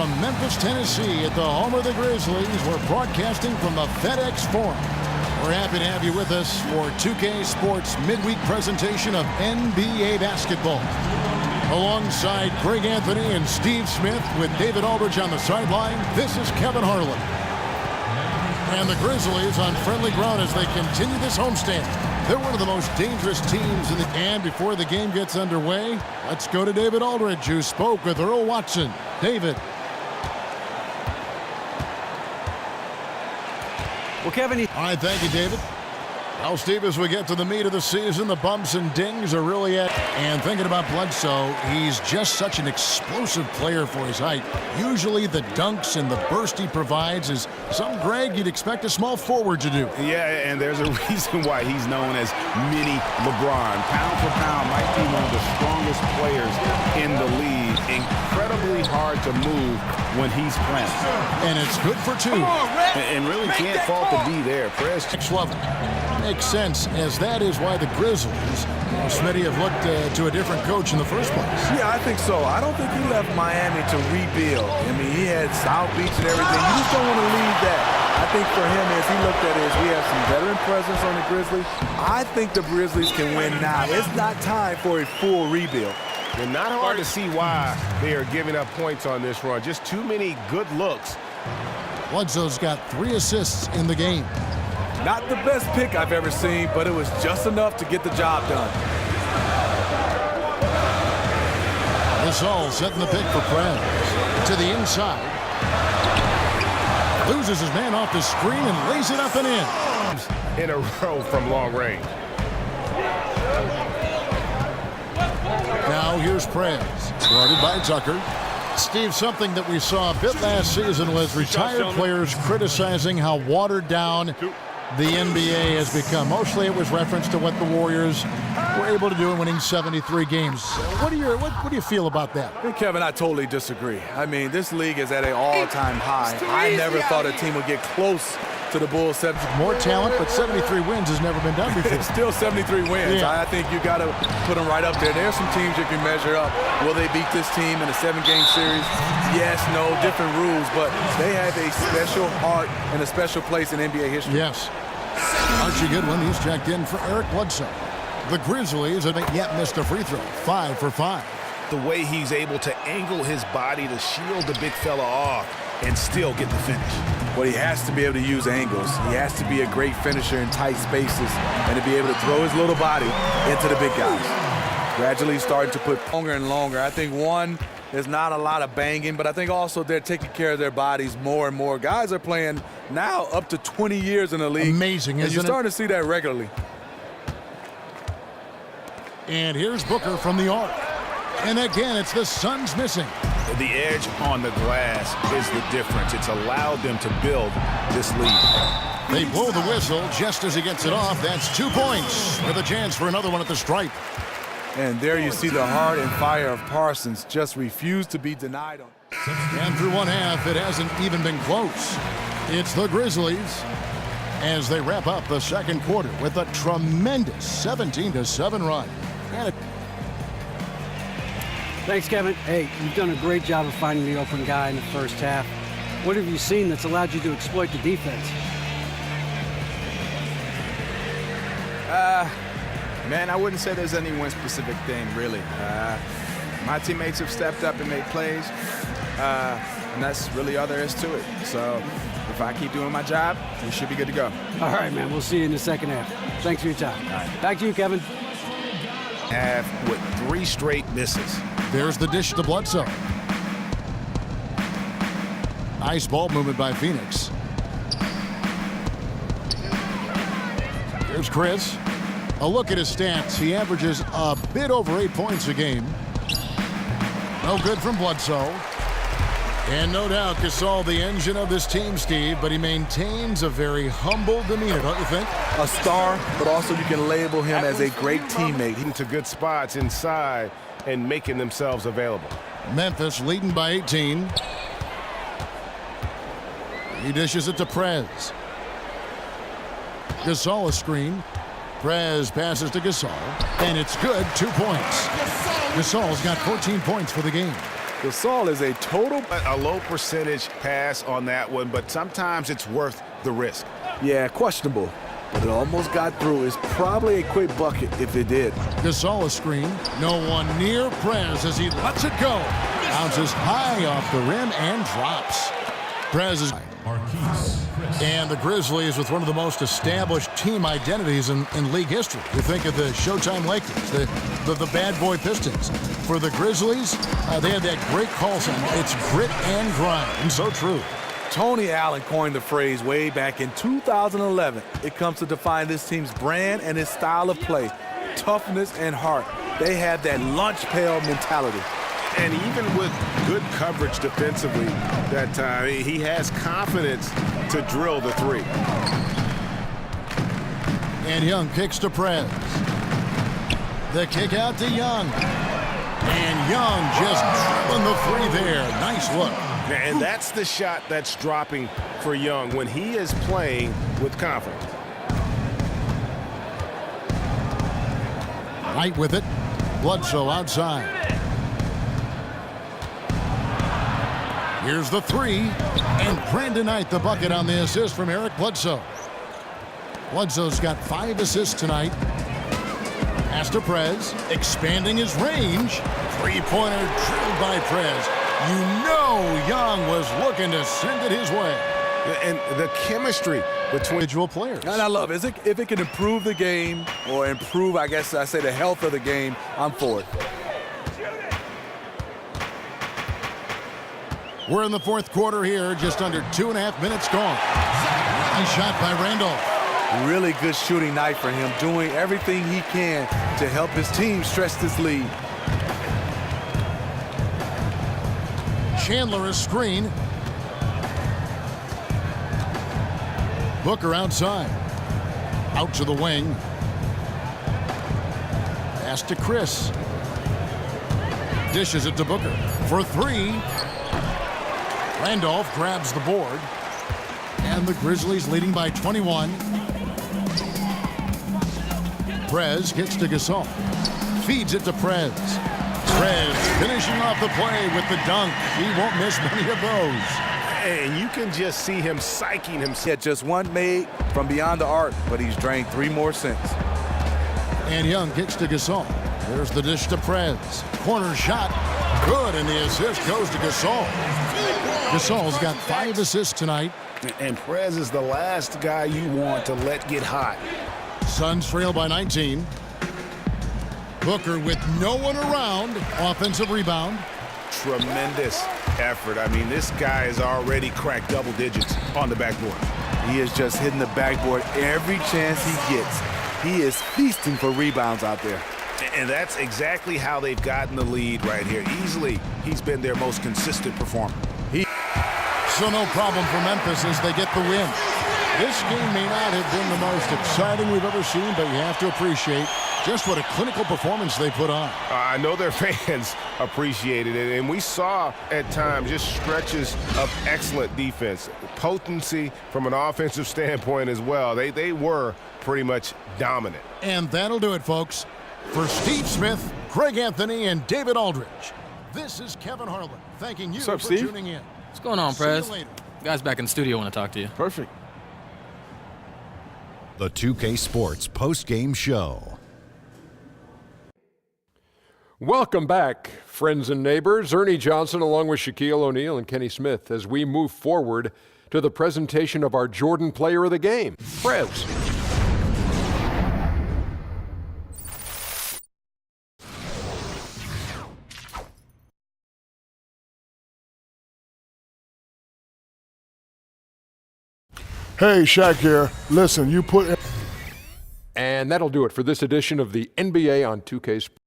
from Memphis, Tennessee at the home of the Grizzlies. We're broadcasting from the FedEx Forum. We're happy to have you with us for 2K Sports midweek presentation of NBA basketball. Alongside Greg Anthony and Steve Smith with David Aldridge on the sideline, this is Kevin Harlan. And the Grizzlies on friendly ground as they continue this homestand. They're one of the most dangerous teams in the... And before the game gets underway, let's go to David Aldridge, who spoke with Earl Watson. David. Well, Kevin... All right, thank you, David. Well, Steve, as we get to the meat of the season, the bumps and dings are really at... And thinking about Bledsoe, he's just such an explosive player for his height. Usually the dunks and the burst he provides is something, Greg, you'd expect a small forward to do. Yeah, and there's a reason why he's known as mini LeBron. Pound for pound, might be one of the strongest players in the league. Incredibly hard to move when he's playing. And it's good for two. And really can't fault the D there. Press. Next level. Makes sense, as that is why the Grizzlies, Smitty, have looked to a different coach in the first place. Yeah, I think so. I don't think he left Miami to rebuild. I mean, he had South Beach and everything. You just don't want to leave that. I think for him, as he looked at it, is we have some veteran presence on the Grizzlies. I think the Grizzlies can win now. It's not time for a full rebuild. And not hard to see why they are giving up points on this run. Just too many good looks. Bledsoe's got 3 assists in the game. Not the best pick I've ever seen, but it was just enough to get the job done. Gasol setting the pick for Prez. To the inside. Loses his man off the screen and lays it up and in. In a row from long range. Now here's Prez. Guarded by Tucker. Steve, something that we saw a bit last season was retired players criticizing how watered down the NBA has become. Mostly it was reference to what the Warriors were able to do in winning 73 games. What do you feel about that? Hey, Kevin, I totally disagree. I mean, this league is at an all-time high. I never thought a team would get close to the Bulls. More talent, but 73 wins has never been done before. It's still 73 wins. Yeah. I think you got to put them right up there. There's some teams you can measure up. Will they beat this team in a 7-game series? Yes, no, different rules, but they have a special heart and a special place in NBA history. Yes. Archie Goodwin, he's checked in for Eric Bledsoe. The Grizzlies have yet missed a free throw. 5 for 5. The way he's able to angle his body to shield the big fella off and still get the finish. Well, he has to be able to use angles. He has to be a great finisher in tight spaces and to be able to throw his little body into the big guys. Gradually starting to put longer and longer. I think, one, there's not a lot of banging, but I think also they're taking care of their bodies more and more. Guys are playing now up to 20 years in the league. Amazing, isn't it? And you're starting to see that regularly. And here's Booker from the arc. And again, it's the Suns missing. The edge on the glass is the difference. It's allowed them to build this lead. They blow the whistle just as he gets it off. That's 2 points with a chance for another one at the stripe. And there you see the heart and fire of Parsons just refused to be denied. And through one half, it hasn't even been close. It's the Grizzlies as they wrap up the second quarter with a tremendous 17-7 run. And Thanks, Kevin. Hey, you've done a great job of finding the open guy in the first half. What have you seen that's allowed you to exploit the defense? Man, I wouldn't say there's any one specific thing, really. My teammates have stepped up and made plays, and that's really all there is to it. So if I keep doing my job, we should be good to go. All right, man. We'll see you in the second half. Thanks for your time. All right. Back to you, Kevin. Half with 3 straight misses. there's the dish to Bledsoe. Nice ball movement by Phoenix. Here's Chris. A look at his stats. He averages a bit over 8 points a game. No good from Bledsoe. And no doubt Gasol the engine of this team, Steve, but he maintains a very humble demeanor, don't you think? A star, but also you can label him as a great teammate. Into good spots inside and making themselves available. Memphis leading by 18. He dishes it to Prez. Gasol a screen. Prez passes to Gasol, and it's good. 2 points. Gasol's got 14 points for the game. Gasol is a total. A low percentage pass on that one, but sometimes it's worth the risk. Yeah, questionable. But it almost got through. It's probably a quick bucket if it did. Gasol a screen. No one near Prez as he lets it go. Bounces high off the rim and drops. Prez is... And the Grizzlies with one of the most established team identities in league history. You think of the Showtime Lakers, the bad boy Pistons. For the Grizzlies, they had that great call sign. It's grit and grind, and so true. Tony Allen coined the phrase way back in 2011. It comes to define this team's brand and its style of play. Toughness and heart. They have that lunch pail mentality. And even with good coverage defensively that time, he has confidence to drill the three. And Young kicks to Prez. The kick out to Young. And Young just dribbling the three there. Nice look. And that's the shot that's dropping for Young when he is playing with confidence. Knight with it. Bledsoe outside. Here's the three. And Brandon Knight the bucket on the assist from Eric Bledsoe. Bledsoe's got 5 assists tonight. Pass to Prez. Expanding his range. Three-pointer drilled by Prez. You know Young was looking to send it his way. And the chemistry between individual players. And I love it. If it can improve the game or improve, I guess I say, the health of the game, I'm for it. We're in the fourth quarter here, just under 2.5 minutes gone. Nice shot by Randolph. Really good shooting night for him, doing everything he can to help his team stretch this lead. Chandler a screen. Booker outside. Out to the wing. Pass to Chris. Dishes it to Booker for three. Randolph grabs the board. And the Grizzlies leading by 21. Prez kicks to Gasol. Feeds it to Prez. Prez finishing off the play with the dunk. He won't miss many of those. And you can just see him psyching himself. He had just one made from beyond the arc, but he's drained 3 more since. And Young kicks to Gasol. There's the dish to Prez. Corner shot. Good, and the assist goes to Gasol. Gasol's got 5 assists tonight. And Prez is the last guy you want to let get hot. Suns trail by 19. Booker with no one around. Offensive rebound. Tremendous effort. I mean, this guy has already cracked double digits on the backboard. He is just hitting the backboard every chance he gets. He is feasting for rebounds out there. And that's exactly how they've gotten the lead right here. Easily, he's been their most consistent performer. So no problem for Memphis as they get the win. This game may not have been the most exciting we've ever seen, but you have to appreciate just what a clinical performance they put on. I know their fans appreciated it, and we saw at times just stretches of excellent defense. Potency from an offensive standpoint as well. They were pretty much dominant. And that'll do it, folks. For Steve Smith, Craig Anthony, and David Aldridge, this is Kevin Harlan thanking you for tuning in. What's going on, Prez? Guys back in the studio want to talk to you. Perfect. The 2K Sports post-game show. Welcome back, friends and neighbors. Ernie Johnson along with Shaquille O'Neal and Kenny Smith as we move forward to the presentation of our Jordan Player of the Game, Prez. Hey, Shaq here. Listen, you put... And that'll do it for this edition of the NBA on 2K Sports.